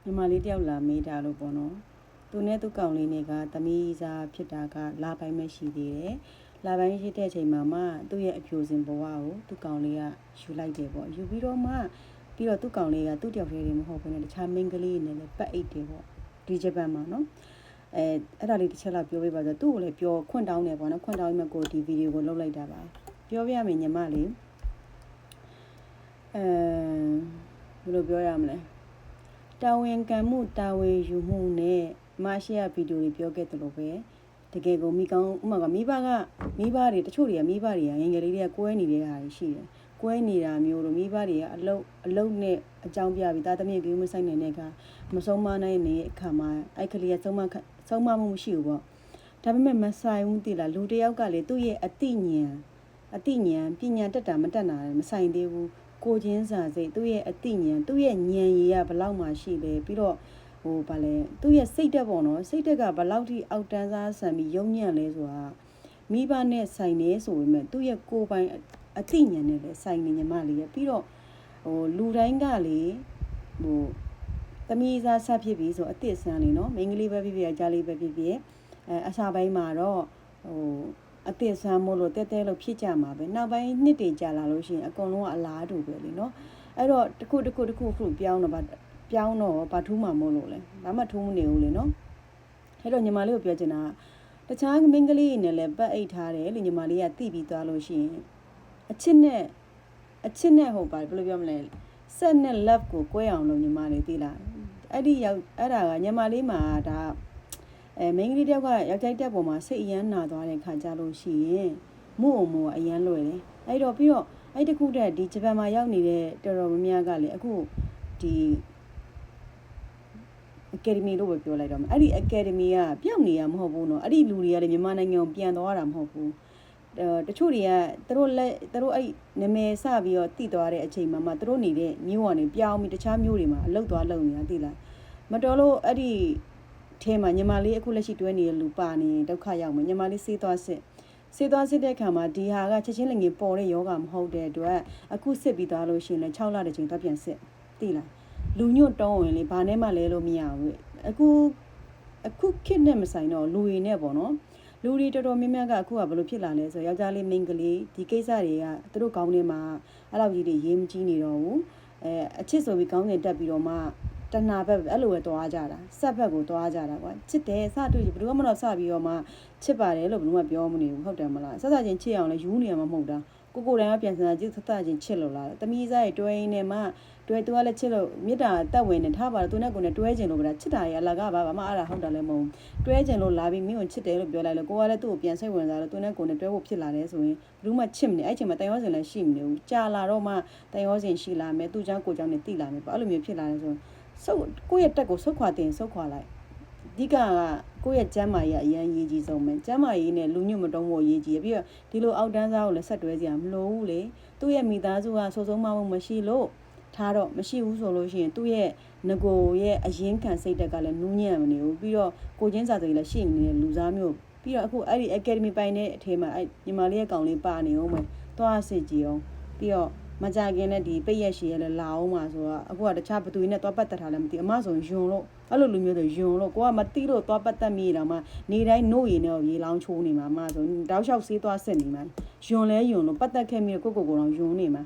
မြန်မာလေးတယောက်လာမေးတာလို့ပေါ့နော်သူနဲ့သူကောင်လေးတွေကသမီးစားဖြစ်တာကလာပိုင်းမရှိသေးတယ်လာပိုင်းရှိတဲ့အချိန်မှာမှသူ့ရဲ့အပြိုစင်ဘဝကိုသူကောင်လေးကယူလိုက်တယ်ပေါ့ယူပြီးတော့သူကောင်လေးကသူ့တယောက်တည်းမဟုတ်ဘဲနဲ့တခြားမိန်းကလေးနဲ့လည်းပတ်အိတ်တယ်ပေါ့ဒီဂျပန်မှာနော်အဲ့ဒါလေးတစ်ချက်လောက်ပြောပြပါဆိုသူ့ကိုလည်းပြောခွန့်တောင်းတယ်ပေါ့နော်ခွန့်တောင်းမှကိုဒီဗီဒီယိုကိုလုပ်လိုက်တာပါပြောပြရမယ်ညီမလေးဘယ်လိုပြောရမလဲတာဝန်ခံမှုတာဝန်ယူမှုနဲ့မရှိရဗီဒီယိုတွေပြောခဲ့တယ်လို့ပဲတကယ်ကိုမိကောင်းဥမာကမိဘတွေတချို့တွေကမိဘတွေကငယ်ငယ်လေးတွေကကွဲနေတဲ့ဟာတွေရှိတယ်ကွဲနေတာမျိုးတို့မိဘတွေကအလုတ်နဲ့အကြောင်းပြပြီးသားသမီးကြီးမဆိုင်နေတဲ့အခါမဆုံးမနိုင်တဲ့အခါမှာအဲ့ကလေးကဆုံးမမှုမရှိဘူးပေါ့ဒါပေမဲ့မဆိုင်ဘူးတိလားလူတယောက်ကလေသူ့ရဲ့အသိဉာဏ်ပညာတက်တာမတက်တာမဆိုင်သေးဘူးကိုချင်းစာစိတ်သူ့ရဲ့အသိဉာဏ်သူ့ရဲ့ဉာဏ်ရည်ကဘလောက်မှရှိလဲပြီးတော့ဗာလဲသူ့ရဲ့စိတ်တက်ပေါ့နော်စိတ်တက်ကဘလောက်ထိအောက်တန်းစားဆန်ပြီးယုံညံ့လဲဆိုတာမိဘနဲ့ဆိုင်နေဆိုပေမဲ့သူ့ရဲ့ကိုယ်ပိုင်အသိဉာဏ်နဲ့လည်းဆိုင်နေညီမလေးရဲ့ပြီးတော့လူတိုင်းကလေသမီးစားဆက်ဖြစ်ပြီးဆိုအစ်စ်ဆန်းနေနော်မိန်းကလေးပဲဖြစ်ဖြစ်ကြားလေးပဲဖြစ်ဖြစ်အစားပိုင်းမှာတော့အသစ်ဆန်းမို့လို့တဲလို့ဖြစ်ကြမှာပဲနောက်ပိုင်းနှစ်တွေကြာလာလို့ရှိရင်အကုန်လုံးကအလားတူပဲလीနော်အဲ့တော့တစ်ခုပြောင်းတော့ဘာထူးမှမို့လို့လဲဘာမှထူးမနေဘူးလीနော်အဲ့တော့ညီမလေးကိုပြောချင်တာတခြားမိန်းကလေးတွေနဲ့လည်းပတ်အိတ်ထားတယ်လीညီမလေးကတိပြီးသွားလို့ရှိရင်အချစ်နဲ့ဟုတ်ပါဘယ်လိုပြောမလဲဆက်နဲ့ love ကို꿰အောင်လို့ညီမလေးသိလားအဲ့ဒါကညီမလေးမှာဒါမိန်းကလေးတယောက်ကယောက်ျားတက်ပေါ်မှာစိတ်အယမ်းနာသွားတဲ့ခါကြလို့ရှိရင်မှုအယမ်းလွယ်တယ်အဲ့တော့ပြီးတော့အဲ့တခုတည်းဒီဂျပန်မှာရောက်နေတဲ့တော်တော်များများကလေအခုဒီ academy လို့ပဲပြောလိုက်တော့မယ်အဲ့ဒီ academy ကပြောင်းနေရမဟုတ်ဘူးเนาะအဲ့ဒီလူတွေကလေမြန်မာနိုင်ငံကိုပြန်သွားတာမဟုတ်ဘူးတချို့တွေကသူတို့အဲ့နာမည်စပြီးတော့တည်သွားတဲ့အချိန်မှာသူတို့နေတဲ့မြို့ကနေပြောင်းပြီးတခြားမြို့တွေမှာအလုပ်သွားလုပ်နေတာသိလားမတော်လို့အဲ့ဒီထဲမှာညီမလေးအခုလက်ရှိတွဲနေတဲ့လူပါနေဒုက္ခရောက်မယ်ညီမလေးစေးသွားစစ်တဲ့အခါမှာဒီဟာကချက်ချင်းလည်းငင်ပေါ်တဲ့ယောဂမဟုတ်တဲ့အတွက်အခုစစ်ပြီးသွားလို့ရှိရင်လည်း6လတကြိမ်တော့ပြန်စစ်သိလားလူညွတ်တောင်းဝင်လေဘာနဲ့မှလဲလို့မရဘူးအခုခစ်နဲ့မဆိုင်တော့လူတွေနဲ့ပေါ့နော်လူတွေတော်တော်များများကအခုကဘယ်လိုဖြစ်လာလဲဆိုယောက်ျားလေးမိန်းကလေးဒီကိစ္စတွေကသူတို့ကောင်းနေမှာအဲ့လောက်ကြီးတွေရေးမကြီးနေတော့ဘူးအချစ်ဆိုပြီးကောင်းနေတက်ပြီးတော့မှတဏှာဘက်အဲ့လိုပဲသွားကြတာစက်ဘက်ကိုသွားကြတာကွာချစ်တယ်စတွေ့ဘယ်သူမှမတော့စပြီးတော့မှချစ်ပါတယ်လို့ဘယ်သူမှပြောမနေဘူးဟုတ်တယ်မလားစချင်းချစ်အောင်လဲယူနေရမှာမဟုတ်တာကိုယ်တိုင်ကပြန်စမ်းကြည့်စချင်းချစ်လို့လားတမီးစားရဲ့တွဲရင်းနဲ့မှတွဲသူကလည်းချစ်လို့မေတ္တာတက်ဝင်နေထားပါတော့သူနဲ့ကိုယ်နဲ့တွဲကျင်လို့ဗျာချစ်တာရဲ့အလကဘာမှအဲ့ဒါဟုတ်တယ်လည်းမဟုတ်တွဲကျင်လို့လာပြီးမင်းကိုချစ်တယ်လို့ပြောလိုက်လို့ကိုကလည်းသူ့ကိုပြန်စိတ်ဝင်စားလို့သူနဲ့ကိုယ်နဲ့တွဲဖို့ဖြစ်လာတယ်ဆိုရင်ဘယ်သူမှချစ်မနေအဲ့ချိန်မှာတန်ရောစင်လည်းရှိမနေဘူးကြာလာတော့မှတန်ရောစင်ရှိလာမယ်သူ့เจ้าကိုเจ้าနဲ့တိလာမယ်ပေါ့အဲ့လိုမျိုးဖြစ်လာတယ်ဆိုကိုယ့်ရဲ့တက်ကိုဆုတ်ခွာတင်ဆုတ်ခွာလိုက်အဓိကကိုယ့်ရဲ့ကျမ်းမာရေးအရန်ရေးကြီးဆုံးပဲကျမ်းမာရေးနဲ့လူညွတ်မတုံးဖို့ရေးကြီးပြီးတော့ဒီလိုအောက်တန်းစားကိုလည်းဆက်တွဲစရာမလိုဘူးလေသူ့ရဲ့မိသားစုကစိုးဆုံးမမှုမရှိလို့ထားတော့မရှိဘူးဆိုလို့ရှိရင်သူ့ရဲ့ငကိုရဲ့အရင်ခံစိတ်တက်ကလည်းနူးညံ့မနေဘူးပြီးတော့ကိုချင်းစာတွေလည်းရှိနေတဲ့လူသားမျိုးပြီးတော့အခုအဲ့ဒီ academy ပိုင်းတဲ့အထဲမှာအဲ့ညီမလေးရဲ့ကောင်လေးပါနေအောင်မယ်သွားစစ်ကြည့်အောင်ပြီးတော့မကြခင်နဲ့ဒီပိတ်ရက်ရှည်ရလဲလာအောင်မှာဆိုတော့အခုကတခြားဘသူနဲ့သွားပတ်သက်ထားလည်းမသိအမဆိုယွန်လို့အဲ့လိုလူမျိုးဆိုယွန်လို့ကိုကမသိလို့သွားပတ်သက်မိတော့မှနေတိုင်းနို့ရည်နဲ့ရေလောင်းချိုးနေမှာအမဆိုတောက်လျှောက်ဆေးသွားစစ်နေမှာယွန်လို့ပတ်သက်ခဲ့မိကိုတော့ယွန်နေမှာ